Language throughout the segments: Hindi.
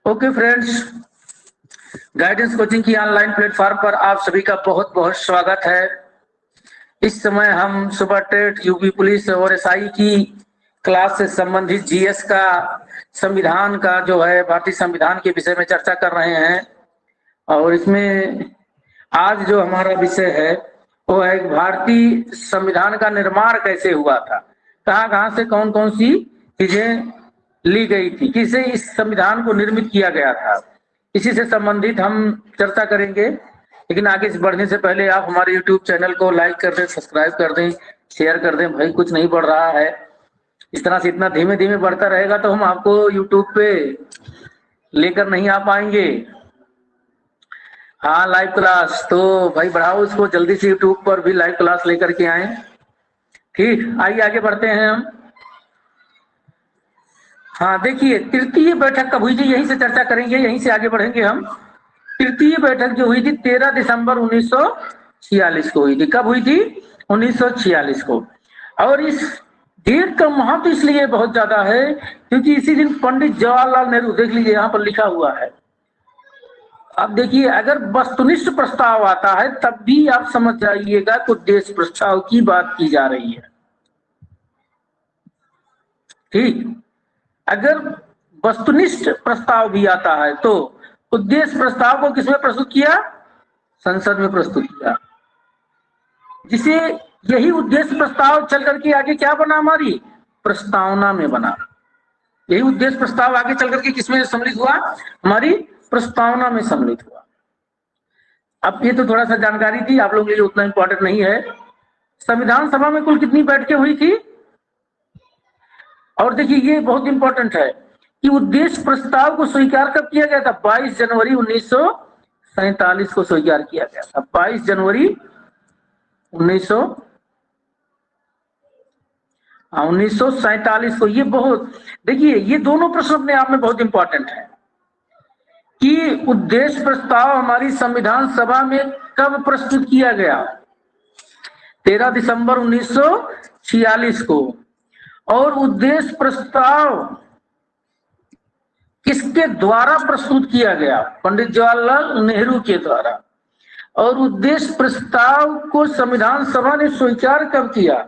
ओके फ्रेंड्स, गाइडेंस कोचिंग की ऑनलाइन प्लेटफॉर्म पर आप सभी का बहुत बहुत स्वागत है। इस समय हम सुपर टेट, यूपी पुलिस और एसआई की क्लास से संबंधित जीएस का संविधान का जो है भारतीय संविधान के विषय में चर्चा कर रहे हैं। और इसमें आज जो हमारा विषय है वो है भारतीय संविधान का निर्माण कैसे हुआ था, कहाँ से कौन कौन सी चीजें ली गई थी, किसे इस संविधान को निर्मित किया गया था, इसी से संबंधित हम चर्चा करेंगे। लेकिन आगे बढ़ने से पहले आप हमारे यूट्यूब चैनल को लाइक कर दें, सब्सक्राइब कर दें, शेयर कर दें। भाई कुछ नहीं बढ़ रहा है, इस तरह से इतना धीमे धीमे बढ़ता रहेगा तो हम आपको यूट्यूब पे लेकर नहीं आ पाएंगे। हाँ, लाइव क्लास तो भाई बढ़ाओ इसको, जल्दी से यूट्यूब पर भी लाइव क्लास लेकर के आए। ठीक, आइए आगे बढ़ते हैं हम। हाँ देखिए, तृतीय बैठक कब हुई थी, यहीं से चर्चा करेंगे, यहीं से आगे बढ़ेंगे हम। तृतीय बैठक जो हुई थी 13 दिसंबर 1946 को हुई थी। कब हुई थी? 1946 को। और इस डेट का महत्व इसलिए बहुत ज्यादा है क्योंकि इसी दिन पंडित जवाहरलाल नेहरू, देख लीजिए यहाँ पर लिखा हुआ है। अब देखिए, अगर वस्तुनिष्ठ प्रस्ताव आता है तब भी आप समझ जाइएगा कि देश प्रस्ताव की बात की जा रही है। ठीक, अगर वस्तुनिष्ठ प्रस्ताव भी आता है तो उद्देश्य प्रस्ताव को किसमें प्रस्तुत किया? संसद में प्रस्तुत किया। जिसे यही उद्देश्य प्रस्ताव चल करके आगे क्या बना? हमारी प्रस्तावना में बना। यही उद्देश्य प्रस्ताव आगे चल करके किसमें सम्मिलित हुआ? हमारी प्रस्तावना में सम्मिलित हुआ। अब ये तो थोड़ा सा जानकारी थी, आप लोगों के लिए उतना इंपॉर्टेंट नहीं है। संविधान सभा में कुल कितनी बैठकें हुई थी? और देखिए ये बहुत इंपॉर्टेंट है कि उद्देश्य प्रस्ताव को स्वीकार कब किया गया था? 22 जनवरी 1947 को स्वीकार किया गया था। 22 जनवरी 1947 को। ये बहुत, देखिए ये दोनों प्रश्न अपने आप में बहुत इंपॉर्टेंट है कि उद्देश्य प्रस्ताव हमारी संविधान सभा में कब प्रस्तुत किया गया? 13 दिसंबर 1946 को। और उद्देश्य प्रस्ताव किसके द्वारा प्रस्तुत किया गया? पंडित जवाहरलाल नेहरू के द्वारा। और उद्देश्य प्रस्ताव को संविधान सभा ने स्वीकार कब किया?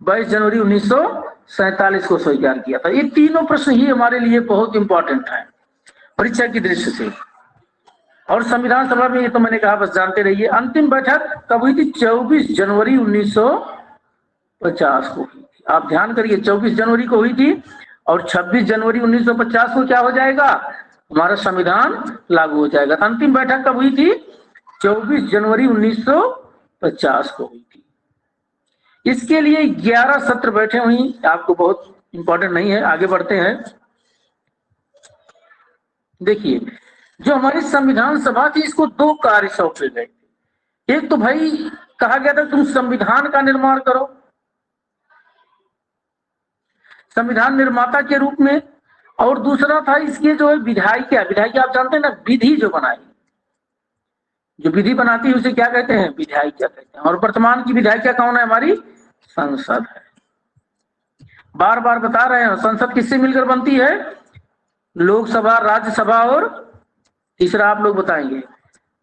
22 जनवरी 1947 को स्वीकार किया था। ये तीनों प्रश्न ही हमारे लिए बहुत इंपॉर्टेंट है परीक्षा की दृष्टि से। और संविधान सभा में ये तो मैंने कहा, बस जानते रहिए। अंतिम बैठक कब हुई थी? 24 जनवरी 1950 को। आप ध्यान करिए, 24 जनवरी को हुई थी और 26 जनवरी 1950 को क्या हो जाएगा? हमारा संविधान लागू हो जाएगा। अंतिम बैठक कब हुई थी? 24 जनवरी 1950 को हुई थी। इसके लिए 11 सत्र बैठे हुई, आपको बहुत इंपॉर्टेंट नहीं है, आगे बढ़ते हैं। देखिए, जो हमारी संविधान सभा थी इसको दो कार्य सौंपे गए थे। एक तो भाई कहा गया था तुम संविधान का निर्माण करो, संविधान निर्माता के रूप में। और दूसरा था इसके जो है विधायिका। विधायिका आप जानते हैं ना, विधि जो बनाई, जो विधि बनाती है उसे क्या कहते हैं? विधायिका कहते हैं। और वर्तमान की विधायिका कौन है? हमारी संसद है। बार बार बता रहे हैं, संसद किससे मिलकर बनती है? लोकसभा, राज्यसभा और तीसरा आप लोग बताएंगे।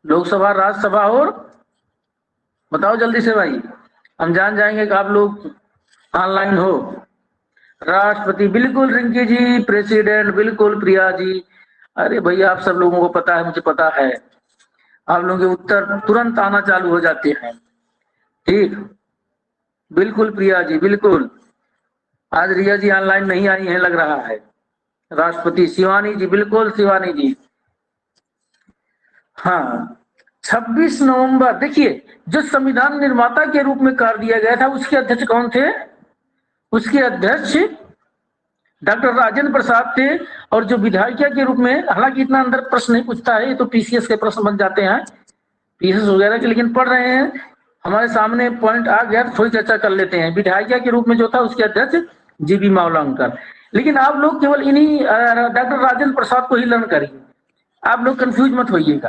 लोकसभा, राज्यसभा और बताओ जल्दी से भाई, हम जान जाएंगे कि आप लोग ऑनलाइन हो। राष्ट्रपति, बिल्कुल रिंकी जी। प्रेसिडेंट, बिल्कुल प्रिया जी। अरे भैया आप सब लोगों को पता है, मुझे पता है, आप लोगों के उत्तर तुरंत आना चालू हो जाते हैं। ठीक, बिल्कुल प्रिया जी, बिल्कुल। आज रिया जी ऑनलाइन नहीं आई है लग रहा है। राष्ट्रपति शिवानी जी, बिल्कुल शिवानी जी। हाँ, 26 नवंबर। देखिए, जो संविधान निर्माता के रूप में कर दिया गया था उसके अध्यक्ष कौन थे? उसके अध्यक्ष डॉक्टर राजेंद्र प्रसाद थे। और जो विधायिका के रूप में, हालांकि इतना अंदर प्रश्न नहीं पूछता है, ये तो पीसीएस के प्रश्न बन जाते हैं, पीसीएस वगैरह के, लेकिन पढ़ रहे हैं, हमारे सामने पॉइंट आ गया तो थोड़ी चर्चा कर लेते हैं। विधायिका के रूप में जो था उसके अध्यक्ष जीबी मावलंकर। लेकिन आप लोग केवल इन्हीं डॉक्टर राजेंद्र प्रसाद को ही लर्न करिए, आप लोग कंफ्यूज मत होइएगा,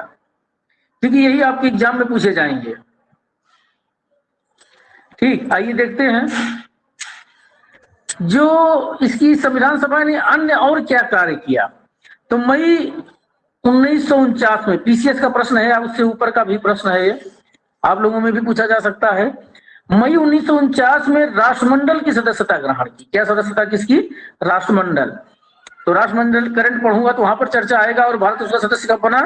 क्योंकि यही आपके एग्जाम में पूछे जाएंगे। ठीक, आइए देखते हैं जो इसकी संविधान सभा ने अन्य और क्या कार्य किया। तो मई 1949 में, पीसीएस का प्रश्न है, उससे ऊपर का भी प्रश्न है ये, आप लोगों में भी पूछा जा सकता है। मई 1949 में राष्ट्रमंडल की सदस्यता ग्रहण की। क्या सदस्यता किसकी? राष्ट्रमंडल। तो राष्ट्रमंडल करंट पढ़ूंगा तो वहां पर चर्चा आएगा। और भारत उसका सदस्य कब बना?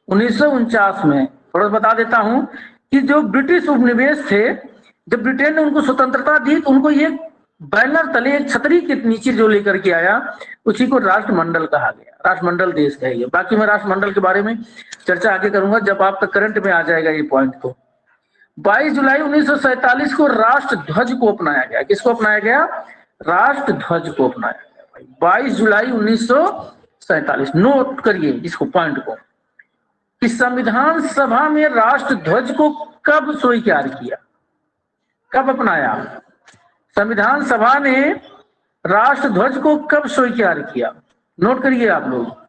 1949 में। थोड़ा बता देता हूं कि जो ब्रिटिश उपनिवेश थे, जब ब्रिटेन ने उनको स्वतंत्रता दी तो उनको ये बैनर तले एक छतरी के नीचे जो लेकर के आया, उसी को राष्ट्रमंडल कहा गया। राष्ट्रमंडल देश का है। बाकी मैं राष्ट्रमंडल के बारे में चर्चा आगे करूंगा जब आप तक करंट में आ जाएगा ये पॉइंट। तो 22 जुलाई 1947 को राष्ट्र ध्वज को अपनाया गया। किसको अपनाया गया? राष्ट्र ध्वज को अपनाया गया। 22 जुलाई 1947, नोट करिए इसको, पॉइंट को, कि संविधान सभा में राष्ट्र ध्वज को कब स्वीकार किया, कब अपनाया? संविधान सभा ने राष्ट्र ध्वज को कब स्वीकार किया? नोट करिए आप लोग।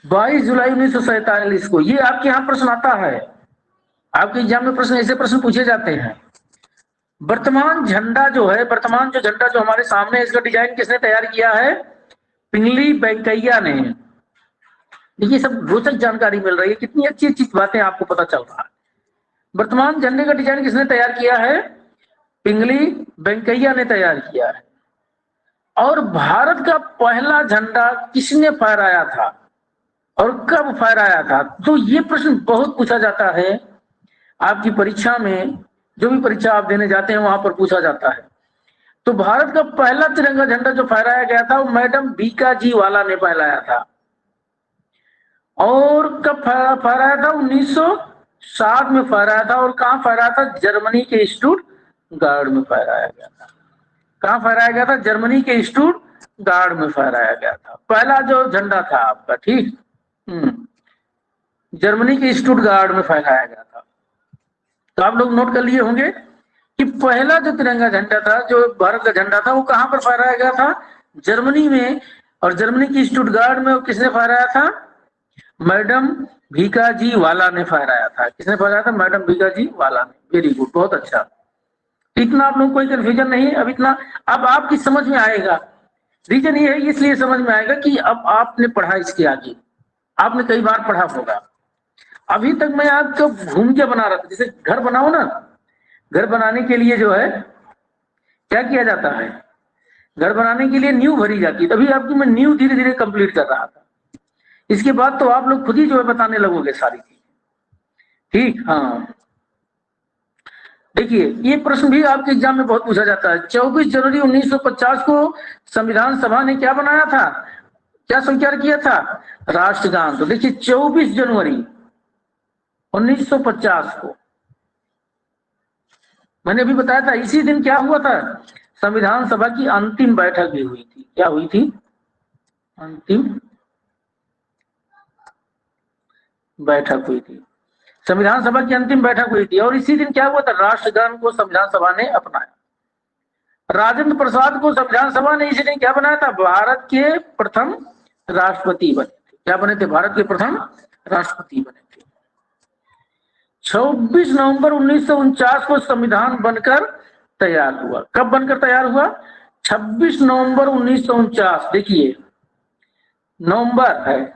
22 जुलाई 1947 को। ये आपके यहां प्रश्न आता है, आपके एग्जाम में प्रश्न, ऐसे प्रश्न पूछे जाते हैं। वर्तमान झंडा जो है, वर्तमान जो झंडा जो हमारे सामने है, इसका डिजाइन किसने तैयार किया है? पिंगली वेंकैया ने। देखिए सब रोचक जानकारी मिल रही है, कितनी अच्छी अच्छी बातें आपको पता चल रहा है। वर्तमान झंडे का डिजाइन किसने तैयार किया है? पिंगली वेंकैया ने तैयार किया है। और भारत का पहला झंडा किसने फहराया था और कब फहराया था? तो ये प्रश्न बहुत पूछा जाता है आपकी परीक्षा में, जो भी परीक्षा आप देने जाते हैं वहां पर पूछा जाता है। तो भारत का पहला तिरंगा झंडा जो फहराया गया था वो मैडम भीकाजी वाला ने फहराया था। और कब फहराया था? 1960 में फहराया था। और कहां फहराया था? जर्मनी के स्टुटगार्ट में फहराया गया था। कहां फहराया गया था? जर्मनी के स्टुटगार्ट में फहराया गया था। पहला जो झंडा था आपका, ठीक, जर्मनी के स्टुटगार्ट में फहराया गया था। तो आप लोग नोट कर लिए होंगे कि पहला जो तिरंगा झंडा था, जो भारत का झंडा था, वो कहां पर फहराया गया था? जर्मनी में। और जर्मनी की स्टुटगार्ट में किसने फहराया था? मैडम भीकाजी वाला ने फहराया था। किसने फहराया था? मैडम भीकाजी वाला ने। वेरी गुड, बहुत अच्छा। इतना आप लोग कोई कंफ्यूजन नहीं। अब इतना अब आपकी समझ में आएगा। रीजन ये है, इसलिए समझ में आएगा कि अब आपने पढ़ा, इसके आगे आपने कई बार पढ़ा होगा। अभी तक मैं आपको घूम के बना रहा था। जैसे घर बनाओ ना, घर बनाने के लिए जो है क्या किया जाता है? घर बनाने के लिए नींव भरी जाती है। तभी आपकी मैं नींव धीरे धीरे कंप्लीट कर रहा था। इसके बाद तो आप लोग खुद ही जो है बताने लगोगे सारी चीजें, ठीक। हाँ, देखिए ये प्रश्न भी आपके एग्जाम में बहुत पूछा जाता है। 24 जनवरी 1950 को संविधान सभा ने क्या बनाया था, क्या स्वीकार किया था? राष्ट्रगान। तो देखिए 24 जनवरी 1950 को, मैंने अभी बताया था, इसी दिन क्या हुआ था? संविधान सभा की अंतिम बैठक भी हुई थी। क्या हुई थी? अंतिम बैठक हुई थी। संविधान सभा की अंतिम बैठक हुई थी। और इसी दिन क्या हुआ था? राष्ट्रगान को संविधान सभा ने अपनाया। राजेंद्र प्रसाद को संविधान सभा ने इसी दिन क्या बनाया था? भारत के प्रथम राष्ट्रपति बने थे। क्या बने थे? भारत के प्रथम राष्ट्रपति बने थे। 26 नवंबर 1949 को संविधान बनकर तैयार हुआ। कब बनकर तैयार हुआ? 26 नवंबर 1949। देखिए नवंबर है,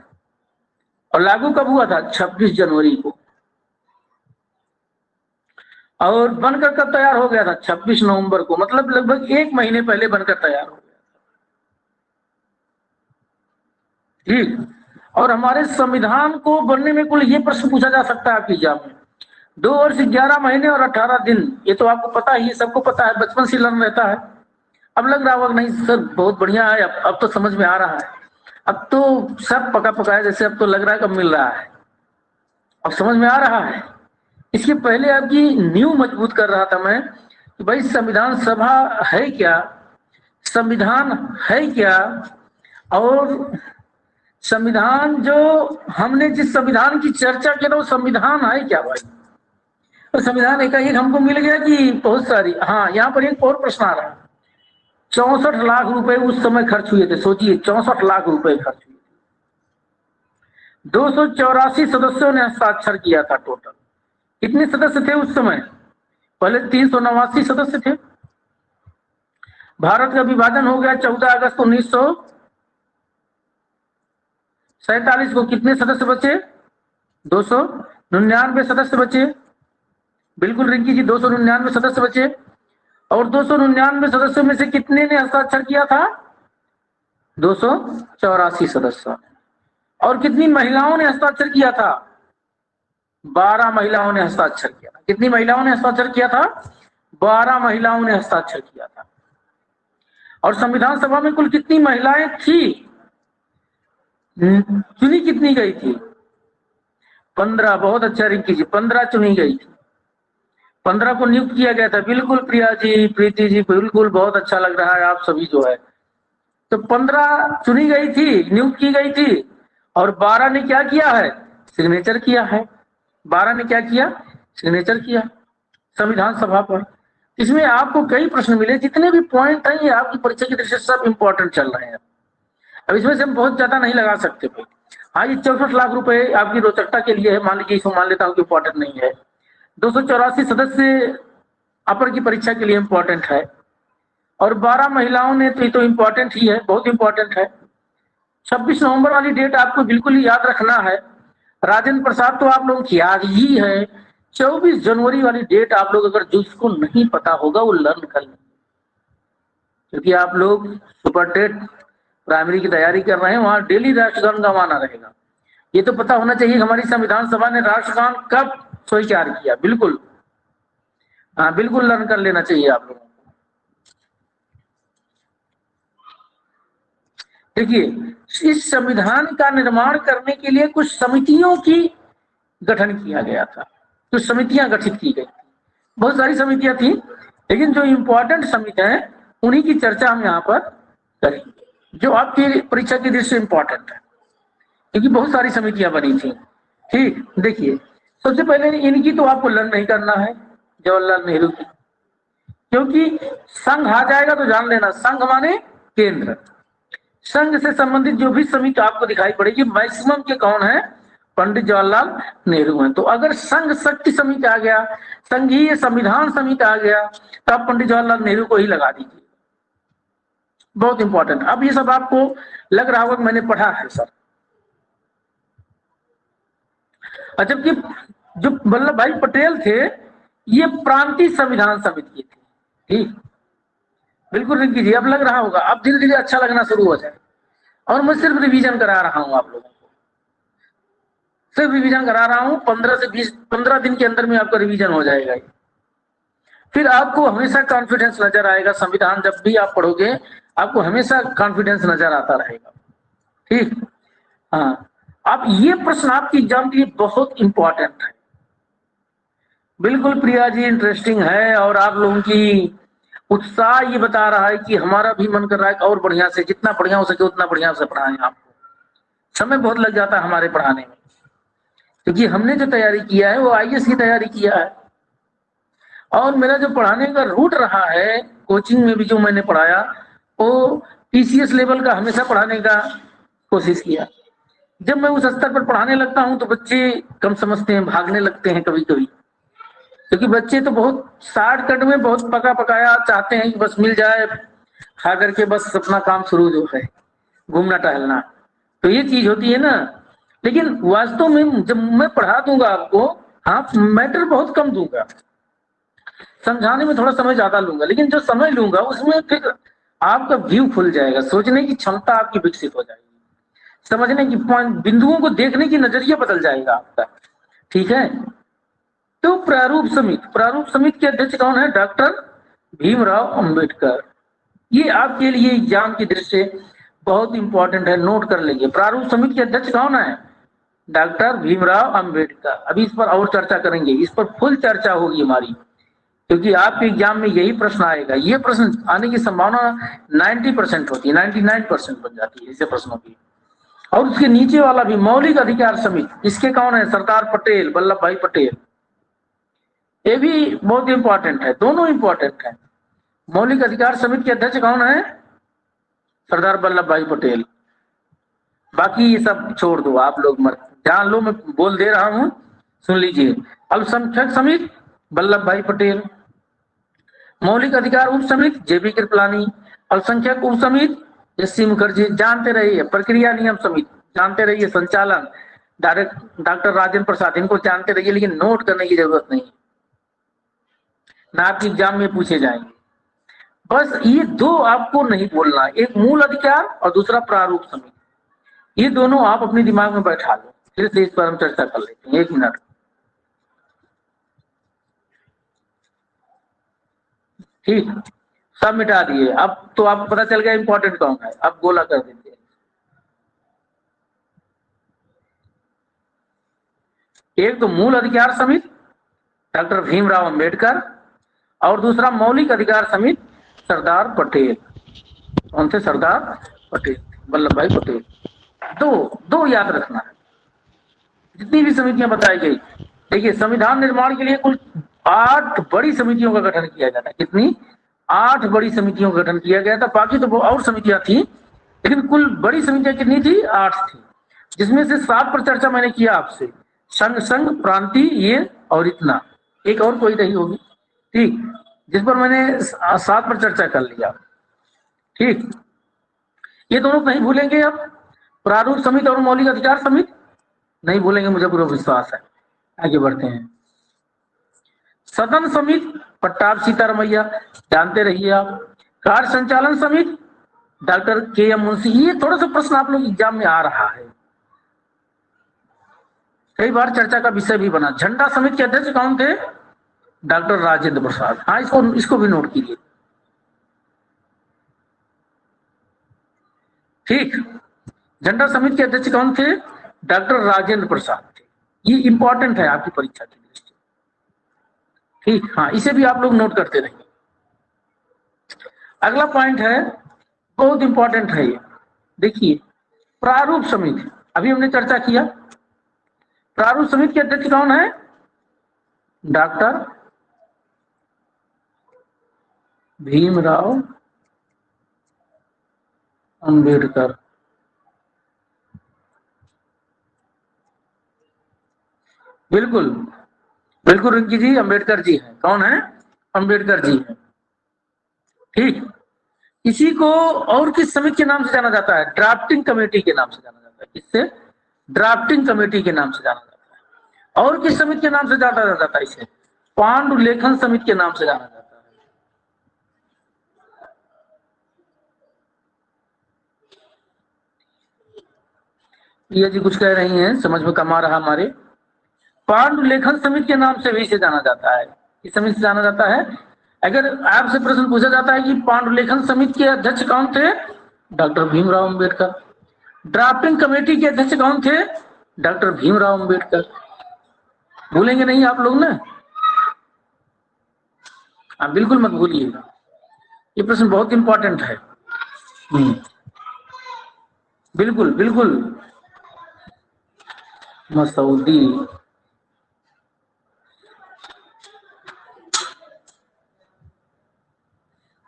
और लागू कब हुआ था? 26 जनवरी को। और बनकर कब तैयार हो गया था? 26 नवंबर को। मतलब लगभग 1 महीने पहले बनकर तैयार हो गया, ठीक। और हमारे संविधान को बनने में कुल ये प्रश्न पूछा जा सकता है आपके एग्जाम में, 2 वर्ष 11 महीने और 18 दिन। ये तो आपको पता ही, सबको पता है, बचपन से लर्न रहता है। अब लग रहा होगा नहीं सर बहुत बढ़िया है, अब तो समझ में आ रहा है, अब तो सब पका पका है, जैसे अब तो लग रहा है कब मिल रहा है, अब समझ में आ रहा है। इसके पहले आपकी नींव मजबूत कर रहा था मैं कि भाई संविधान सभा है क्या, संविधान है क्या, और संविधान जो हमने जिस संविधान की चर्चा की था वो संविधान है क्या भाई। तो संविधान एकाएक हमको मिल गया कि बहुत सारी। हाँ, यहाँ पर एक और प्रश्न आ रहा है। 64 लाख रुपए उस समय खर्च हुए थे। सोचिए 64 लाख रुपए खर्च हुए थे। 284 सदस्यों ने हस्ताक्षर किया था टोटल। कितने सदस्य थे उस समय? पहले 389 सदस्य थे, भारत का विभाजन हो गया 14 अगस्त 1947 को। कितने सदस्य बचे? 299 सदस्य बचे। बिल्कुल रिंकी जी, 299 सदस्य बचे। और 299 सदस्यों में से कितने ने हस्ताक्षर किया था? 284 सदस्यों। और कितनी महिलाओं ने हस्ताक्षर किया था? 12 महिलाओं ने हस्ताक्षर किया था। कितनी महिलाओं ने हस्ताक्षर किया था? 12 महिलाओं ने हस्ताक्षर किया था। और संविधान सभा में कुल कितनी महिलाएं थी? चुनी कितनी गई थी? 15। बहुत अच्छा रिंकी जी, 15 चुनी गई थी। 15 को नियुक्त किया गया था। बिल्कुल प्रिया जी, प्रीति जी, बिल्कुल बहुत अच्छा लग रहा है आप सभी जो है। तो 15 चुनी गई थी, नियुक्त की गई थी, और 12 ने क्या किया है? सिग्नेचर किया है। 12 ने क्या किया? सिग्नेचर किया संविधान सभा पर। इसमें आपको कई प्रश्न मिले, जितने भी पॉइंट हैं ये आपकी परीक्षा की दृष्टि से सब इंपॉर्टेंट चल रहे हैं। अब इसमें से हम बहुत ज्यादा नहीं लगा सकते भाई। हाँ, ये 64 लाख रुपए आपकी रोचकता के लिए है, मान लीजिए इसको मान लेता हूँ कि इंपॉर्टेंट नहीं है। 284 सदस्य अपर की परीक्षा के लिए इंपॉर्टेंट है, और 12 महिलाओं ने तो ये तो इंपॉर्टेंट ही है, बहुत इंपॉर्टेंट है। 26 नवंबर वाली डेट आपको बिल्कुल ही याद रखना है। राजेंद्र प्रसाद तो आप लोगों की याद ही है। 24 जनवरी वाली डेट आप लोग अगर जिसको नहीं पता होगा वो लर्न कर लें, क्योंकि आप लोग सुपर टेट प्राइमरी की तैयारी कर रहे हैं, वहां डेली राष्ट्रगान गवाना रहेगा। ये तो पता होना चाहिए हमारी संविधान सभा ने राष्ट्रगान कब स्वीकार किया। बिल्कुल, हाँ बिल्कुल लर्न कर लेना चाहिए आप लोगों को। देखिए, इस संविधान का निर्माण करने के लिए कुछ समितियों की गठन किया गया था, कुछ समितियां गठित की गई थी। बहुत सारी समितियां थी, लेकिन जो इंपॉर्टेंट समितियां हैं उन्हीं की चर्चा हम यहाँ पर करेंगे, जो आपकी परीक्षा की दृष्टि से इंपॉर्टेंट है, क्योंकि बहुत सारी समितियां बनी थी। ठीक, देखिए सबसे पहले इनकी तो आपको लर्न नहीं करना है, जवाहरलाल नेहरू की, क्योंकि संघ आ जाएगा तो जान लेना, संघ माने केंद्र। संघ से संबंधित जो भी समिति आपको दिखाई पड़ेगी, मैक्सिमम के कौन है? पंडित जवाहरलाल नेहरू हैं। तो अगर संघ शक्ति समिति आ गया, संघीय संविधान समिति आ गया, तो आप पंडित जवाहरलाल नेहरू को ही लगा दीजिए। बहुत इंपॉर्टेंट। अब ये सब आपको लग रहा होगा मैंने पढ़ा है सर। जबकि जो वल्लभ भाई पटेल थे ये प्रांतीय संविधान समिति थे। ठीक, बिल्कुल रिंकी जी, अब लग रहा होगा, अब धीरे धीरे अच्छा लगना शुरू हो जाए। और मैं सिर्फ रिवीजन करा रहा हूं आप लोगों को, सिर्फ रिवीजन करा रहा हूं। 15 से 15 दिन के अंदर में आपका रिवीजन हो जाएगा। फिर आपको हमेशा कॉन्फिडेंस नजर आएगा। संविधान जब भी आप पढ़ोगे आपको हमेशा कॉन्फिडेंस नजर आता रहेगा। ठीक, हाँ। अब ये प्रश्न आपकी एग्जाम के लिए बहुत इंपॉर्टेंट है। बिल्कुल प्रिया जी, इंटरेस्टिंग है, और आप लोगों की उत्साह ये बता रहा है कि हमारा भी मन कर रहा है कि और बढ़िया से, जितना बढ़िया हो सके उतना बढ़िया से पढ़ाएं। आपको समय बहुत लग जाता है हमारे पढ़ाने में, क्योंकि हमने जो तैयारी किया है वो आईएएस की तैयारी किया है, और मेरा जो पढ़ाने का रूट रहा है, कोचिंग में भी जो मैंने पढ़ाया वो पीसीएस लेवल का हमेशा पढ़ाने का कोशिश किया। जब मैं उस स्तर पर पढ़ाने लगता हूं तो बच्चे कम समझते हैं, भागने लगते हैं कभी कभी, क्योंकि बच्चे तो बहुत शॉर्टकट में बहुत पका पकाया चाहते हैं कि बस मिल जाए, खा करके बस अपना काम शुरू जो है घूमना टहलना। तो ये चीज होती है ना। लेकिन वास्तव में जब मैं पढ़ा दूंगा आपको, हाँ मैटर बहुत कम दूंगा, समझाने में थोड़ा समय ज्यादा लूंगा, लेकिन जो समय लूंगा उसमें फिर आपका व्यू खुल जाएगा, सोचने की क्षमता आपकी विकसित हो जाएगी, समझने की पॉइंट, बिंदुओं को देखने की नजरिया बदल जाएगा आपका। ठीक है। तो प्रारूप समिति के अध्यक्ष कौन है? डॉक्टर भीमराव अंबेडकर। ये आपके लिए एग्जाम की दृष्टि से बहुत इंपॉर्टेंट है, नोट कर लीजिए। प्रारूप समिति के अध्यक्ष कौन है? डॉक्टर भीमराव अंबेडकर। अभी इस पर और चर्चा करेंगे, इस पर फुल चर्चा होगी हमारी, क्योंकि आपके एग्जाम में यही प्रश्न आएगा। ये प्रश्न आने की संभावना 90% होती है, 99% बन जाती है ऐसे प्रश्नों की। और उसके नीचे वाला भी मौलिक अधिकार समिति, इसके कौन है? सरदार पटेल, वल्लभ भाई पटेल। ये भी बहुत इंपॉर्टेंट है, दोनों इंपॉर्टेंट है। मौलिक अधिकार समिति के अध्यक्ष कौन है? सरदार वल्लभ भाई पटेल। बाकी ये सब छोड़ दो, आप लोग मत ध्यान लो, मैं बोल दे रहा हूं, सुन लीजिए। अल्पसंख्यक समिति वल्लभ भाई पटेल, मौलिक अधिकार उप समिति जेबी कृपलानी, अल्पसंख्यक उप समिति एस सी मुखर्जी जानते रहिए, प्रक्रिया नियम समिति जानते रहिए, संचालन डॉक्टर राजेंद्र प्रसाद, इनको जानते रहिए, लेकिन नोट करने की जरूरत नहीं, ना आपके एग्जाम में पूछे जाएंगे। बस ये दो आपको नहीं बोलना, एक मूल अधिकार और दूसरा प्रारूप समिति, ये दोनों आप अपने दिमाग में बैठा लो, फिर से इस पर हम चर्चा कर लेते हैं। 1 मिनट। ठीक, सब मिटा दिए, अब तो आपको पता चल गया इंपॉर्टेंट कौन है, अब गोला कर देते हैं। एक तो मूल अधिकार समिति डॉक्टर भीमराव अंबेडकर, और दूसरा मौलिक अधिकार समिति सरदार पटेल। कौन थे? सरदार पटेल, वल्लभ भाई पटेल। दो याद रखना है, जितनी भी समितियां बताई गई। देखिए, संविधान निर्माण के लिए कुल 8 बड़ी समितियों का गठन किया गया था। कितनी? 8 बड़ी समितियों का गठन किया गया था। बाकी तो और समितियां थी, लेकिन कुल बड़ी समितियां कितनी थी? 8 थी, जिसमें से 7 पर चर्चा मैंने किया आपसे, संघ प्रांति, ये और इतना, एक और कोई रही होगी, ठीक, जिस पर मैंने 7 पर चर्चा कर लिया। ठीक, ये दोनों नहीं भूलेंगे आप, प्रारूप समिति और मौलिक अधिकार समिति नहीं भूलेंगे, मुझे पूरा विश्वास है। आगे बढ़ते हैं। सदन समिति पट्टाभ सीतारमैया, जानते रहिए आप। कार्य संचालन समिति डॉक्टर के.एम. मुंशी। ये थोड़ा सा प्रश्न आप लोग एग्जाम में आ रहा है, कई बार चर्चा का विषय भी बना। झंडा समिति के अध्यक्ष कौन थे? डॉक्टर राजेंद्र प्रसाद। हाँ, इसको भी नोट कीजिए। ठीक, झंडा समिति के अध्यक्ष कौन थे? डॉक्टर राजेंद्र प्रसाद थे। ये इंपॉर्टेंट है आपकी परीक्षा की दृष्टि। ठीक, हाँ, इसे भी आप लोग नोट करते रहिए। अगला पॉइंट है, बहुत इंपॉर्टेंट है ये, देखिए, प्रारूप समिति। अभी हमने चर्चा किया, प्रारूप समिति के अध्यक्ष कौन है? डॉक्टर भीमराव अंबेडकर। बिल्कुल बिल्कुल रिंकी जी, अंबेडकर जी हैं। कौन है? अंबेडकर जी हैं। ठीक, इसी को और किस समिति के नाम से जाना जाता है? ड्राफ्टिंग कमेटी के नाम से जाना जाता है। किससे? ड्राफ्टिंग कमेटी के नाम से जाना जाता है। और किस समिति के नाम से जाना जाता है? इसे पांडुलेखन समिति के नाम से जाना जाता है। प्रिया जी कुछ कह रही हैं, समझ में कम आ रहा हमारे। पांडुलेखन समिति के नाम से भी इसे जाना जाता है। इस समिति से जाना जाता है। अगर आपसे प्रश्न पूछा जाता है कि पांडुलेखन समिति के अध्यक्ष कौन थे? Doctor Bhimrao Ambedkar. Drafting committee के अध्यक्ष कौन थे? डॉक्टर भीमराव अंबेडकर। भूलेंगे नहीं आप लोग ना? हाँ, बिल्कुल मत भूलिएगा, ये प्रश्न बहुत इंपॉर्टेंट है। बिल्कुल बिल्कुल। मसौदी,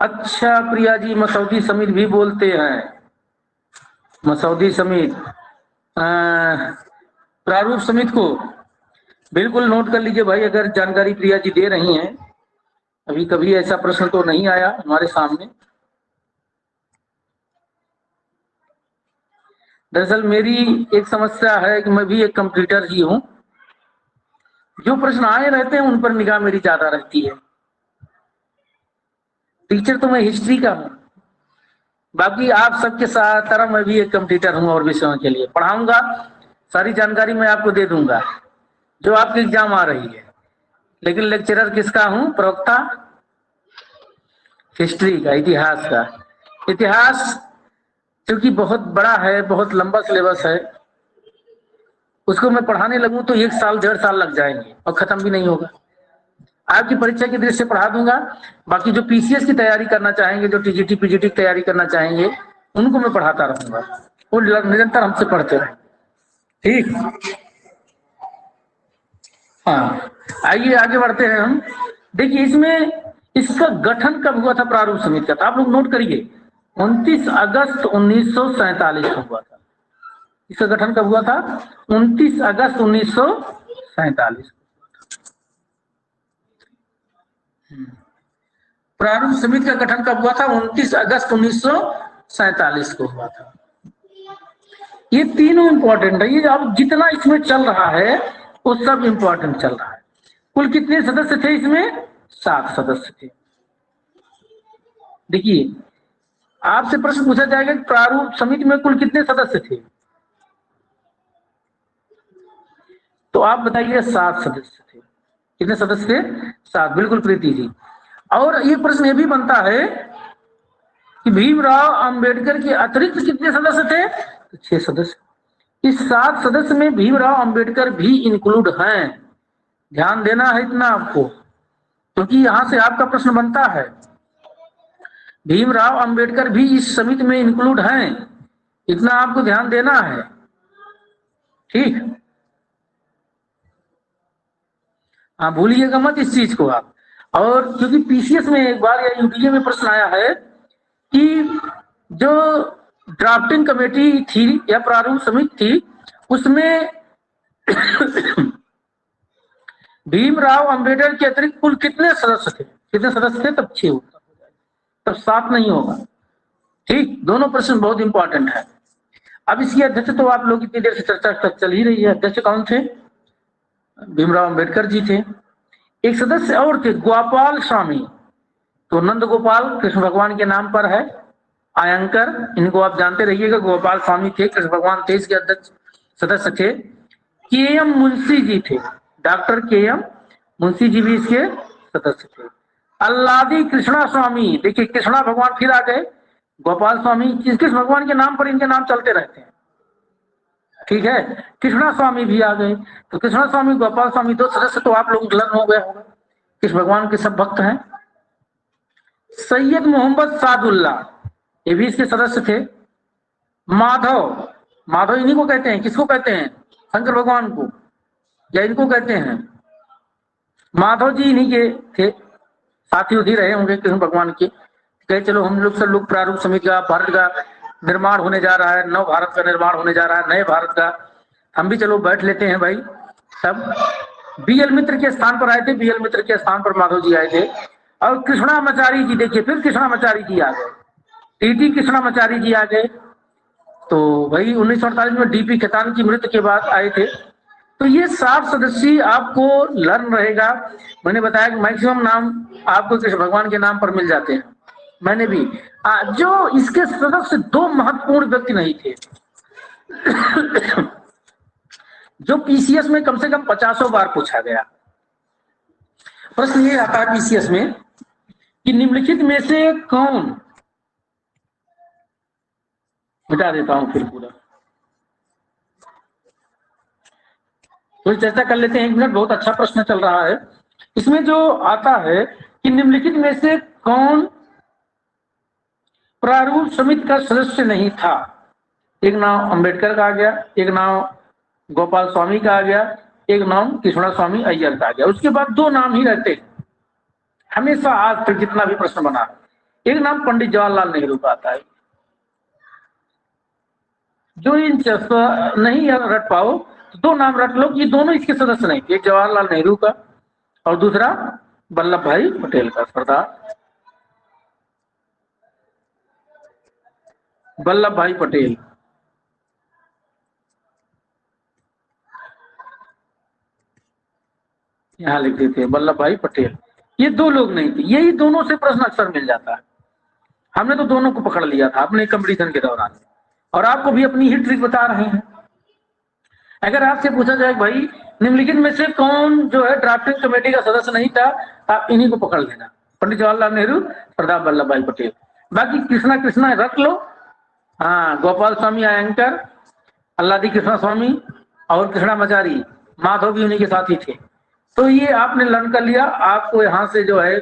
अच्छा प्रिया जी, मसौदी समिति भी बोलते हैं। मसौदी समिति, प्रारूप समिति को बिल्कुल नोट कर लीजिए भाई, अगर जानकारी प्रिया जी दे रही हैं। अभी कभी ऐसा प्रश्न तो नहीं आया हमारे सामने। दरअसल मेरी एक समस्या है कि मैं भी एक कंप्यूटर ही हूं, जो प्रश्न आए रहते हैं उन पर निगाह मेरी ज्यादा रहती है। टीचर तो मैं हिस्ट्री का हूं, बाकी आप सबके साथ तरह मैं भी एक कंप्यूटर हूं और विषयों के लिए पढ़ाऊंगा। सारी जानकारी मैं आपको दे दूंगा जो आपके एग्जाम आ रही है, लेकिन लेक्चरर किसका हूं? प्रवक्ता हिस्ट्री का, इतिहास का। इतिहास क्योंकि बहुत बड़ा है, बहुत लंबा सिलेबस है, उसको मैं पढ़ाने लगूं तो 1 साल 1.5 साल लग जाएंगे और खत्म भी नहीं होगा। आपकी परीक्षा की दृष्टि से पढ़ा दूंगा, बाकी जो पीसीएस की तैयारी करना चाहेंगे, जो टीजीटी पीजीटी की तैयारी करना चाहेंगे, उनको मैं पढ़ाता रहूंगा। वो निरंतर हमसे पढ़ते रहे। ठीक, हाँ, आइए आगे बढ़ते हैं हम। देखिए, इसमें इसका गठन कब हुआ था प्रारूप समिति का? तो आप लोग नोट करिए, 29 अगस्त 1947 को हुआ था। इसका गठन कब हुआ था? 29 अगस्त 1947। प्रारूप समिति का गठन कब हुआ था? 29 अगस्त 1947 को हुआ था। ये तीनों इंपॉर्टेंट है। ये अब जितना इसमें चल रहा है वो सब इंपॉर्टेंट चल रहा है। कुल कितने सदस्य थे इसमें? 7 सदस्य थे। देखिए, आपसे प्रश्न पूछा जाएगा कि प्रारूप समिति में कुल कितने सदस्य थे, तो आप बताइए 7 सदस्य थे। कितने सदस्य थे? 7। बिल्कुल प्रीति जी। और ये प्रश्न ये भी बनता है कि भीमराव अंबेडकर के अतिरिक्त कितने सदस्य थे? तो 6 सदस्य। इस 7 सदस्य में भीमराव अंबेडकर भी इंक्लूड हैं। ध्यान देना है इतना आपको, क्योंकि यहां से आपका प्रश्न बनता है। भीमराव अंबेडकर भी इस समिति में इंक्लूड हैं, इतना आपको ध्यान देना है। ठीक, हाँ, भूलिएगा मत इस चीज को आप। और क्योंकि पीसीएस में एक बार या यूटीए में प्रश्न आया है कि जो ड्राफ्टिंग कमेटी थी या प्रारूप समिति थी, उसमें भीमराव अंबेडकर के अतिरिक्त कुल कितने सदस्य थे? कितने सदस्य थे? तब 6 होगा, तब 7 नहीं होगा। ठीक, दोनों प्रश्न बहुत इंपॉर्टेंट है। अब इसकी अध्यक्ष तो आप लोग इतनी देर से चर्चा चल ही रही है। अध्यक्ष कौन थे? भीमराव अंबेडकर जी थे। एक सदस्य और थे, गोपाल स्वामी। तो नंद गोपाल कृष्ण भगवान के नाम पर है, आयंकर, इनको आप जानते रहिएगा। गोपाल स्वामी थे, कृष्ण भगवान थे इसके अध्यक्ष सदस्य थे। के एम मुंशी जी थे, डॉक्टर के एम मुंशी जी भी इसके सदस्य थे। अल्लादी कृष्णा स्वामी, देखिए कृष्णा भगवान फिर आ गए। गोपाल स्वामी, किस भगवान के नाम पर इनके नाम चलते रहते हैं, ठीक है। कृष्णा स्वामी भी आ गए। तो कृष्णा स्वामी, गोपाल स्वामी, 2 सदस्य तो आप लोग लर्न हो गया होगा, कृष्ण भगवान के सब भक्त हैं। सैयद मोहम्मद सादुल्ला, ये भी इसके सदस्य थे। माधव, माधव इन्हीं को कहते हैं। किसको कहते हैं? शंकर भगवान को, या इनको कहते हैं? माधव जी इन्हीं के थे, साथी उधी रहे होंगे कृष्ण भगवान के। कहे चलो हम लोग सब लोग प्रारूप समिति का, भारत का निर्माण होने जा रहा है, नव भारत का निर्माण होने जा रहा है, नए भारत का, हम भी चलो बैठ लेते हैं भाई सब। बीएल मित्र के स्थान पर आए थे, बीएल मित्र के स्थान पर माधव जी आए थे। और कृष्णामाचारी जी, देखिए फिर कृष्णामाचारी जी आ गए, टीटी कृष्णामाचारी जी आ गए। तो वही 1948 में डीपी खेतान की मृत्यु के बाद आए थे। तो ये 7 सदस्य आपको लर्न रहेगा। मैंने बताया कि मैक्सिमम नाम आपको कृष्ण भगवान के नाम पर मिल जाते हैं। मैंने भी जो इसके सदस्य 2 महत्वपूर्ण व्यक्ति नहीं थे जो पीसीएस में कम से कम 50 बार पूछा गया। प्रश्न ये आता है पीसीएस में कि निम्नलिखित में से कौन, मिटा देता हूं फिर पूरा, तो चर्चा कर लेते हैं 1 मिनट। बहुत अच्छा प्रश्न चल रहा है। इसमें जो आता है कि निम्नलिखित में से कौन प्रारूप समिति का सदस्य नहीं था? एक नाम अंबेडकर का आ गया, एक नाम गोपाल स्वामी का आ गया, एक नाम कृष्णा स्वामी अय्यर का आ गया। उसके बाद 2 नाम ही रहते हैं हमेशा, आज तक जितना भी प्रश्न बना। एक नाम पंडित जवाहरलाल नेहरू का आता है। जो इन नहीं रट पाओ तो 2 नाम रट लो, ये दोनों इसके सदस्य नहीं थे। एक जवाहरलाल नेहरू का और दूसरा वल्लभ भाई पटेल का, सरदार वल्लभ भाई पटेल। यहाँ लिख देते हैं वल्लभ भाई पटेल। ये 2 लोग नहीं थे। यही दोनों से प्रश्न अक्सर मिल जाता है। हमने तो दोनों को पकड़ लिया था अपने कंपटीशन के दौरान, और आपको भी अपनी ही ट्रिक बता रहे हैं। अगर आपसे पूछा जाए भाई निम्नलिखित में से कौन जो है ड्राफ्टिंग कमेटी का सदस्य नहीं था, आप इन्हीं को पकड़ लेना, पंडित जवाहरलाल नेहरू, सरदार वल्लभ भाई पटेल। बाकी कृष्णा कृष्णा रख लो। हाँ, गोपाल स्वामी आयंकर, अल्लादी कृष्णा स्वामी और कृष्णामाचारी, माधव भी उन्हीं के साथ ही थे। तो ये आपने लर्न कर लिया। आपको यहाँ से जो है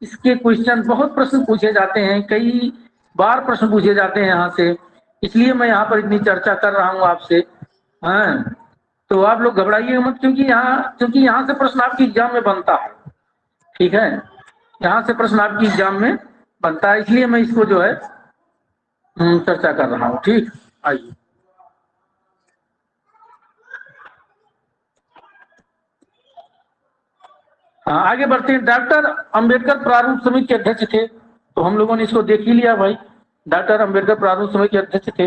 इसके क्वेश्चन, बहुत प्रश्न पूछे जाते हैं, कई बार प्रश्न पूछे जाते हैं यहाँ से, इसलिए मैं यहाँ पर इतनी चर्चा कर रहा हूँ आपसे। हाँ, तो आप लोग घबराइए मत, क्योंकि यहाँ से प्रश्न आपकी एग्जाम में बनता है। ठीक है, यहाँ से प्रश्न आपकी एग्जाम में बनता है, इसलिए मैं इसको जो है चर्चा कर रहा हूँ। ठीक, आइए। हाँ, आगे बढ़ते हैं। डॉक्टर अंबेडकर प्रारूप समिति के अध्यक्ष थे, तो हम लोगों ने इसको देख ही लिया भाई। डॉक्टर अंबेडकर प्रारूप समिति के अध्यक्ष थे।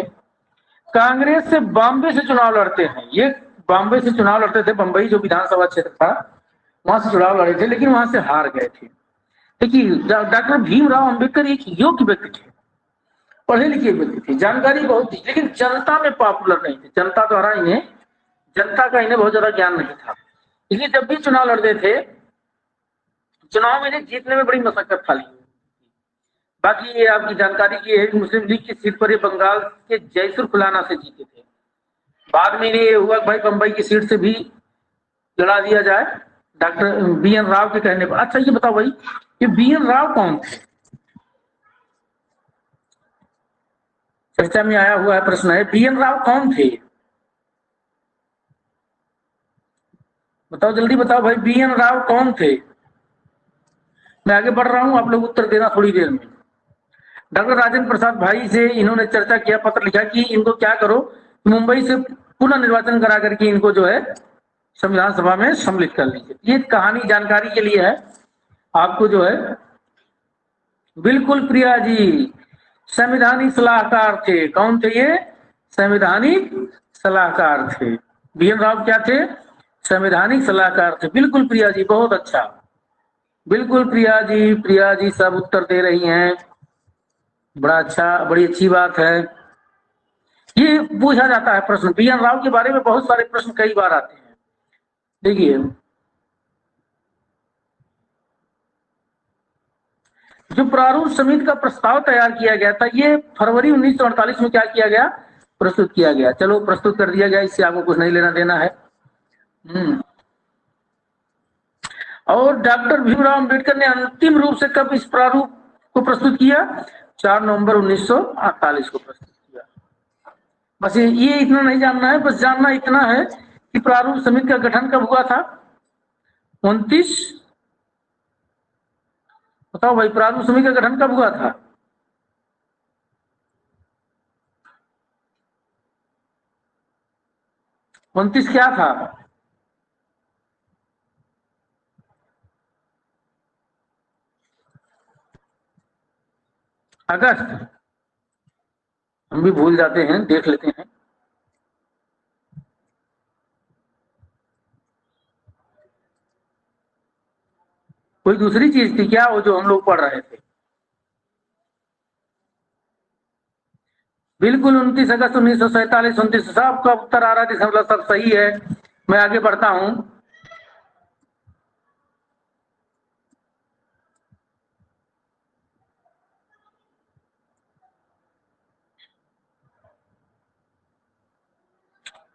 कांग्रेस से बॉम्बे से चुनाव लड़ते हैं, ये बॉम्बे से चुनाव लड़ते थे, बंबई जो विधानसभा क्षेत्र था वहां से चुनाव लड़े थे, लेकिन वहां से हार गए थे। देखिए, डॉक्टर भीमराव अंबेडकर एक योग्य व्यक्ति थे, पढ़े लिखे व्यक्ति थे, जानकारी बहुत थी, लेकिन जनता में पॉपुलर नहीं थे। जनता द्वारा इन्हें, जनता का इन्हें बहुत ज्यादा ज्ञान नहीं था, इसलिए जब भी चुनाव लड़ते थे, चुनाव में इन्हें जीतने में बड़ी मशक्कत था। बाकी ये आपकी जानकारी की है, मुस्लिम लीग की सीट पर ये बंगाल के जयसुर खुलाना से जीते थे। बाद में ये हुआ भाई बंबई की सीट से भी लड़ा दिया जाए डॉक्टर बी.एन. राव के कहने पर। अच्छा, ये बताओ भाई, ये बी.एन. राव कौन थे? चर्चा में आया हुआ है, प्रश्न है, बी.एन. राव कौन थे? बताओ, जल्दी बताओ भाई, बी.एन. राव कौन थे? मैं आगे बढ़ रहा हूं, आप लोग उत्तर देना थोड़ी देर में। डॉक्टर राजेंद्र प्रसाद भाई से इन्होंने चर्चा किया, पत्र लिखा कि इनको क्या करो, मुंबई से पुनः निर्वाचन करा करके इनको जो है संविधान सभा में सम्मिलित कर लीजिए। ये कहानी जानकारी के लिए है आपको जो है। बिल्कुल प्रिया जी, संवैधानिक सलाहकार थे। कौन थे ये? संवैधानिक सलाहकार थे। बी.एन. राव क्या थे? संवैधानिक सलाहकार थे। बिल्कुल प्रिया जी, बहुत अच्छा, बिल्कुल प्रिया जी सब उत्तर दे रही हैं, बड़ा अच्छा, बड़ी अच्छी बात है। ये पूछा जाता है प्रश्न, बी.एन. राव के बारे में बहुत सारे प्रश्न कई बार आते हैं। देखिए, जो प्रारूप समिति का प्रस्ताव तैयार किया गया था, ये फरवरी 1948 में क्या किया गया? प्रस्तुत किया गया। चलो, प्रस्तुत कर दिया गया, इससे आपको कुछ नहीं लेना देना है। और डॉक्टर भीमराव अंबेडकर ने अंतिम रूप से कब इस प्रारूप को प्रस्तुत किया? 4 नवंबर 1948 को प्रस्तुत किया। बस ये इतना नहीं जानना है, बस जानना इतना है कि प्रारूप समिति का गठन कब हुआ था? 29, बताओ भाई, प्रारूप समिति का गठन कब हुआ था? उनतीस क्या था? अगस्त। हम भी भूल जाते हैं, देख लेते हैं। कोई दूसरी चीज थी क्या वो जो हम लोग पढ़ रहे थे? बिल्कुल 29 अगस्त 1947। 29 सबका उत्तर आ रहा है, मतलब सब सही है। मैं आगे बढ़ता हूं।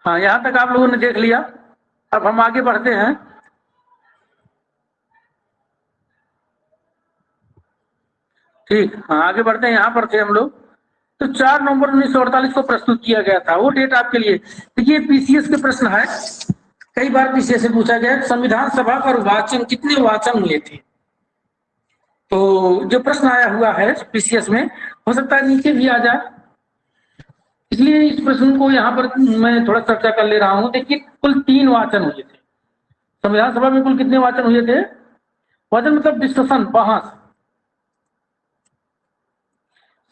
हाँ, यहां तक आप लोगों ने देख लिया। अब हम आगे बढ़ते हैं। ठीक, हाँ आगे बढ़ते हैं। यहां पर थे हम लोग। तो 4 नवंबर 1948 को प्रस्तुत किया गया था, वो डेट आपके लिए। देखिए, पीसीएस के प्रश्न है, कई बार पीसीएस से पूछा गया, संविधान सभा पर वाचन, कितने वाचन हुए थे? तो जो प्रश्न आया हुआ है पीसीएस में, हो सकता है नीचे भी आ जाए, इसलिए इस प्रश्न को यहाँ पर मैं थोड़ा चर्चा कर ले रहा हूँ। देखिए, कुल 3 वाचन हुए थे संविधान सभा में। कुल कितने वाचन हुए थे? वाचन मतलब डिस्कशन, बहस।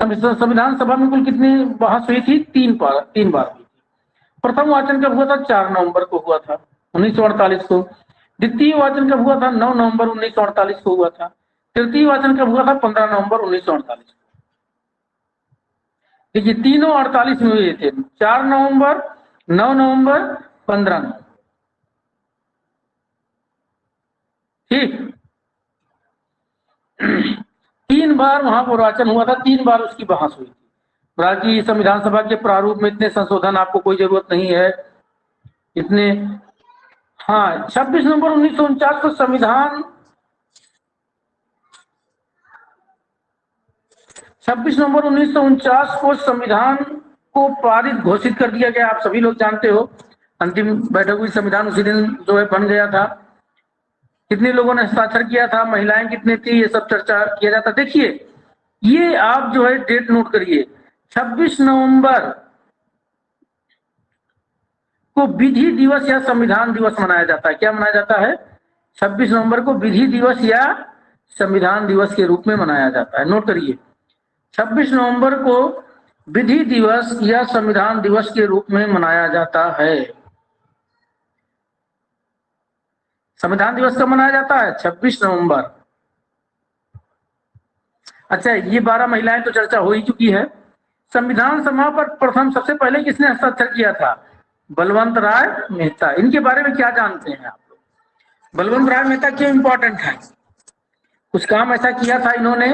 संविधान सभा में कुल कितनी बहस हुई थी? 3 बार हुई थी। प्रथम वाचन कब हुआ था? 4 नवंबर को हुआ था 1948 को। द्वितीय वाचन कब हुआ था? 9 नवंबर 1948 को हुआ था। तृतीय वाचन कब हुआ था? 15 नवंबर 1948 को। देखिए, तीनों 48 में हुए थे, 4 नवंबर, 9 नवंबर, 15 नवंबर। ठीक, 3 बार वहां पर वाचन हुआ था, 3 बार उसकी बहस हुई थी। बाकी संविधान सभा के प्रारूप में इतने संशोधन आपको कोई जरूरत नहीं है, इतने। हाँ, 26 नवंबर 1949 को संविधान, 26 नवंबर 1949 को संविधान को पारित घोषित कर दिया गया। आप सभी लोग जानते हो, अंतिम बैठक हुई, संविधान उसी दिन जो है बन गया था। कितने लोगों ने हस्ताक्षर किया था, महिलाएं कितनी थी, ये सब चर्चा किया जाता। देखिए, ये आप जो है डेट नोट करिए, 26 नवंबर को विधि दिवस या संविधान दिवस मनाया जाता है। क्या मनाया जाता है? 26 नवंबर को विधि दिवस या संविधान दिवस के रूप में मनाया जाता है। नोट करिए, 26 नवंबर को विधि दिवस या संविधान दिवस के रूप में मनाया जाता है। संविधान दिवस कब मनाया जाता है? 26 नवंबर। अच्छा, ये 12 महिलाएं तो चर्चा हो ही चुकी है। संविधान सभा पर प्रथम सबसे पहले किसने हस्ताक्षर किया था? बलवंत राय मेहता। इनके बारे में क्या जानते हैं आप लोग? बलवंत राय मेहता क्यों इंपॉर्टेंट है? कुछ काम ऐसा किया था इन्होंने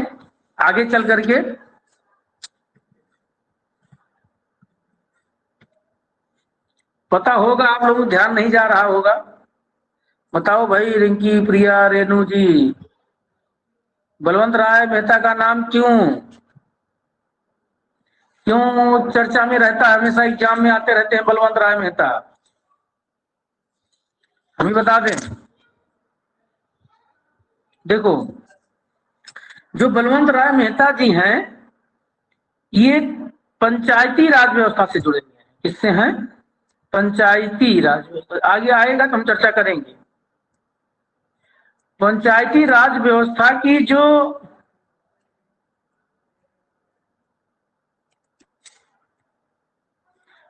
आगे चल करके, पता होगा आप लोगों को, ध्यान नहीं जा रहा होगा। बताओ भाई, रिंकी, प्रिया, रेणु जी, बलवंत राय मेहता का नाम क्यों क्यों चर्चा में रहता है? हमेशा एग्जाम में आते रहते हैं बलवंत राय मेहता, हम ही बता दें। देखो, जो बलवंत राय मेहता जी हैं, ये पंचायती राज व्यवस्था से जुड़े हुए हैं। किससे हैं? पंचायती राज व्यवस्था। आगे आएगा तो हम चर्चा करेंगे। पंचायती राज व्यवस्था की जो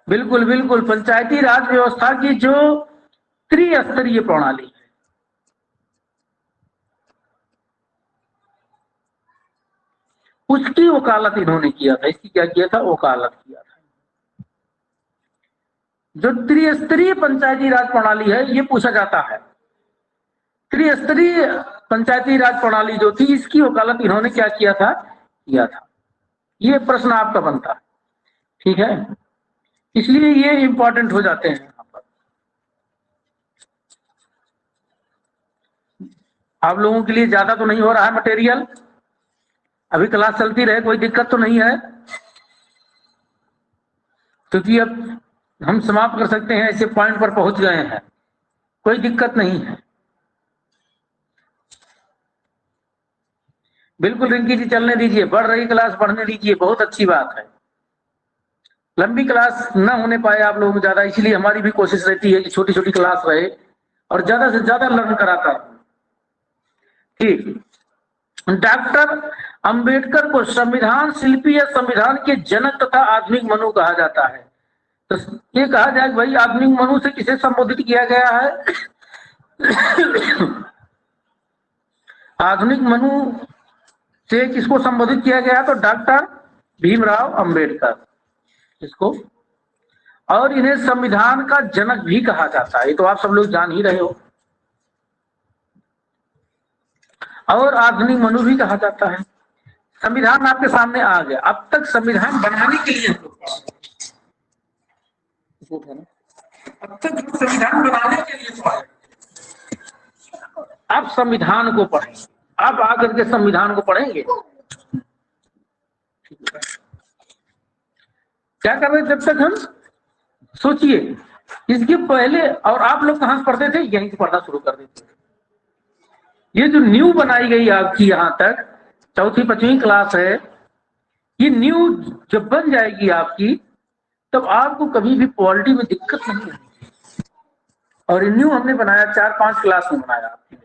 बिल्कुल बिल्कुल पंचायती राज व्यवस्था की जो त्रिस्तरीय प्रणाली है, उसकी वकालत इन्होंने किया था। इसकी क्या किया था? वकालत किया था। जो त्रिस्तरीय पंचायती राज प्रणाली है, ये पूछा जाता है। त्रिस्तरीय पंचायती राज प्रणाली जो थी, इसकी वकालत इन्होंने क्या किया था? किया था। ये प्रश्न आपका बनता है, ठीक है, इसलिए ये इंपॉर्टेंट हो जाते हैं यहाँ पर। आप लोगों के लिए ज्यादा तो नहीं हो रहा है मटेरियल? अभी क्लास चलती रहे, कोई दिक्कत तो नहीं है? क्योंकि अब हम समाप्त कर सकते हैं, ऐसे पॉइंट पर पहुंच गए हैं, कोई दिक्कत नहीं है। बिल्कुल रिंकी जी, चलने दीजिए, बढ़ रही क्लास, बढ़ने दीजिए, बहुत अच्छी बात है। लंबी क्लास न होने पाए आप लोगों को ज्यादा, इसलिए हमारी भी कोशिश रहती है कि छोटी छोटी क्लास रहे और ज्यादा से ज्यादा लर्न कराता हूं। ठीक, डॉक्टर अंबेडकर को संविधान शिल्पी या संविधान के जनक तथा आधुनिक मनु कहा जाता है। तो ये कहा जाए भाई, आधुनिक मनु से किसे संबोधित किया गया है? आधुनिक मनु से किसको संबोधित किया गया? तो डॉक्टर भीमराव अंबेडकर, इसको। और इन्हें संविधान का जनक भी कहा जाता है, ये तो आप सब लोग जान ही रहे हो। और आधुनिक मनु भी कहा जाता है। संविधान आपके सामने आ गया। अब तक संविधान बनाने के लिए अब तक संविधान बनाने के लिए पढ़े, अब संविधान को पढ़ें। अब आकर के संविधान को पढ़ेंगे। क्या कर रहे जब तक हम? सोचिए, इसके पहले और आप लोग कहां से पढ़ते थे? यहीं से पढ़ना शुरू कर देते थे। ये जो न्यू बनाई गई आपकी यहां तक, चौथी 5वीं क्लास है, ये न्यू जब बन जाएगी आपकी, तब आपको कभी भी पॉलिटी में दिक्कत नहीं होगी। और ये न्यू हमने बनाया 4-5 क्लास में बनाया आपकी,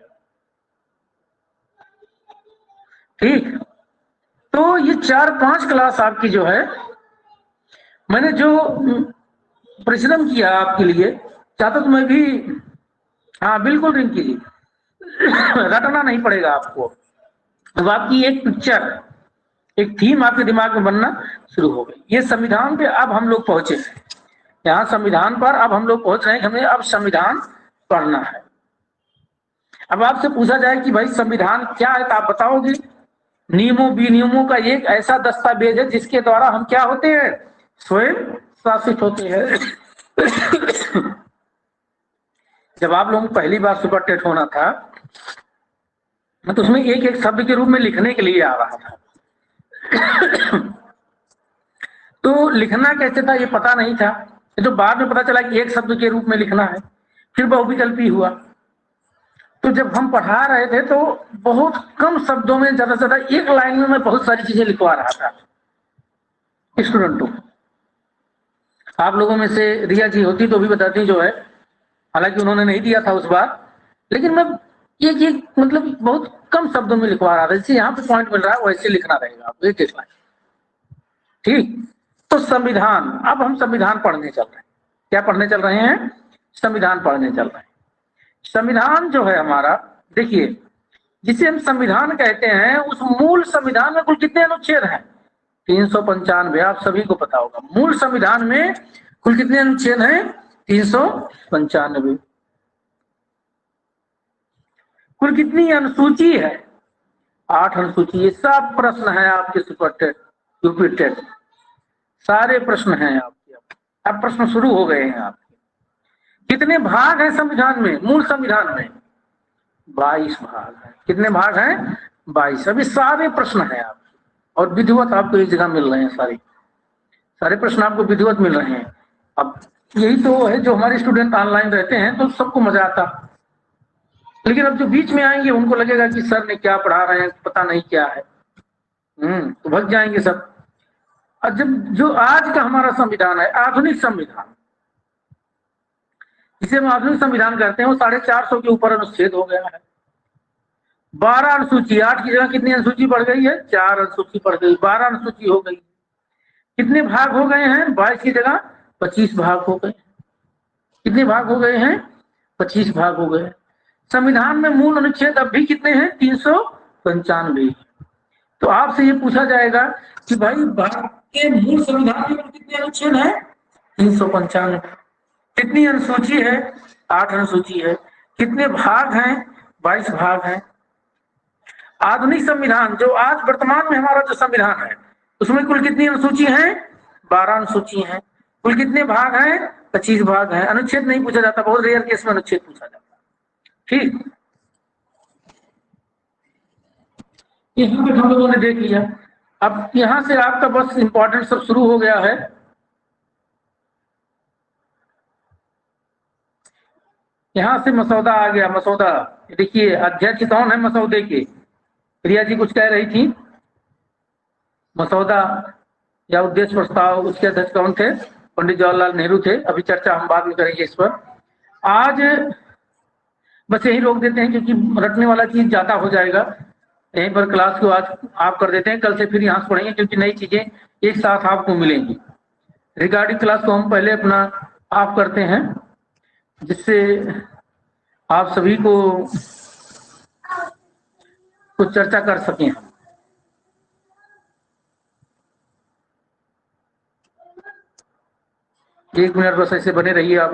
ठीक। तो ये 4-5 क्लास आपकी जो है, मैंने जो परिश्रम किया आपके लिए, चाहता तो मैं भी, हाँ बिल्कुल रिंकी जी, रटना नहीं पड़ेगा आपको। अब आपकी एक पिक्चर, एक थीम आपके दिमाग में बनना शुरू हो गई। ये संविधान पे अब हम लोग पहुंचे, यहाँ संविधान पर अब हम लोग पहुंच रहे हैं। हमें अब संविधान पढ़ना है। अब आपसे पूछा जाए कि भाई संविधान क्या है, तो आप बताओगे नियमों विनियमों का एक ऐसा दस्तावेज है जिसके द्वारा हम क्या होते हैं? स्वयं शासित होते हैं। जब आप लोगों को पहली बार सुपर टेट होना था, तो उसमें एक एक शब्द के रूप में लिखने के लिए आ रहा था। तो लिखना कैसे था ये पता नहीं था, तो बाद में पता चला कि एक शब्द के रूप में लिखना है। फिर बहुविकल्पी हुआ। तो जब हम पढ़ा रहे थे तो बहुत कम शब्दों में, ज्यादा से ज्यादा एक लाइन में मैं बहुत सारी चीजें लिखवा रहा था स्टूडेंटों। आप लोगों में से रिया जी होती तो भी बताती जो है, हालांकि उन्होंने नहीं दिया था उस बार, लेकिन मैं ये मतलब बहुत कम शब्दों में लिखवा रहा था, जैसे यहाँ पे पॉइंट मिल रहा है वैसे लिखना रहेगा आपको, एक एक लाइन। ठीक, तो संविधान, अब हम संविधान पढ़ने चल रहे हैं। क्या पढ़ने चल रहे हैं? संविधान पढ़ने चल रहे हैं। संविधान जो है हमारा, देखिए, जिसे हम संविधान कहते हैं, उस मूल संविधान में कुल कितने अनुच्छेद हैं? 395। आप सभी को पता होगा मूल संविधान में कुल कितने अनुच्छेद हैं? 395। कुल कितनी अनुसूची है? 8 अनुसूची। ये सब प्रश्न है आपके सुपर टेट, यूपी टेट, सारे प्रश्न हैं आपके। अब प्रश्न शुरू हो गए हैं आपके। कितने भाग हैं संविधान में? मूल संविधान में 22 भाग हैं। कितने भाग हैं? 22। अभी सारे प्रश्न हैं आपके, और विधिवत आपको एक जगह मिल रहे हैं। सारे प्रश्न आपको विधिवत मिल रहे हैं। अब यही तो है, जो हमारे स्टूडेंट ऑनलाइन रहते हैं तो सबको मजा आता, लेकिन अब जो बीच में आएंगे उनको लगेगा कि सर ने क्या पढ़ा रहे हैं, पता नहीं क्या है। तो भग जाएंगे सब। और जब जो आज का हमारा संविधान है, आधुनिक संविधान, जिसे हम आधुनिक संविधान कहते हैं, वो 450 के ऊपर अनुच्छेद हो गया है। 12 अनुसूची, 8 की जगह कितनी अनुसूची बढ़ गई है? 4 अनुसूची बढ़ गई, 12 अनुसूची हो गई। कितने भाग हो गए हैं? 22 की जगह 25 भाग हो गए। कितने भाग हो गए हैं? 25 भाग हो गए। संविधान में मूल अनुच्छेद अब भी कितने हैं? 395। तो आपसे ये पूछा जाएगा कि भाई भारत के मूल संविधान में कितने अनुच्छेद हैं? 395। कितनी अनुसूची है? 8 अनुसूची है। कितने भाग हैं? 22 भाग हैं। आधुनिक संविधान, जो आज वर्तमान में हमारा जो संविधान है, उसमें कुल कितनी अनुसूची हैं? 12 अनुसूची हैं। कुल कितने भाग हैं? 25 भाग हैं। अनुच्छेद नहीं पूछा जाता, बहुत रेयर केस में अनुच्छेद पूछा जाता है। ठीक, यहाँ पे हम लोगों ने देख लिया। अब यहां से आपका बस इंपॉर्टेंट सब शुरू हो गया है। यहां से मसौदा आ गया। मसौदा देखिए, अध्यक्ष कौन है मसौदे के? प्रिया जी कुछ कह रही थी। मसौदा या उद्देश्य प्रस्ताव, उसके अध्यक्ष कौन थे? पंडित जवाहरलाल नेहरू थे। अभी चर्चा हम बाद में करेंगे इस पर। आज बस यही रोक देते हैं, क्योंकि रटने वाला चीज ज्यादा हो जाएगा। यहीं पर क्लास को आज आप कर देते हैं, कल से फिर यहाँ से पढ़ेंगे, क्योंकि नई चीजें एक साथ आपको मिलेंगी। रिगार्डिंग क्लास को हम पहले अपना ऑफ करते हैं, जिससे आप सभी को कुछ चर्चा कर सकें हम। एक मिनट बस ऐसे बने रहिए आप।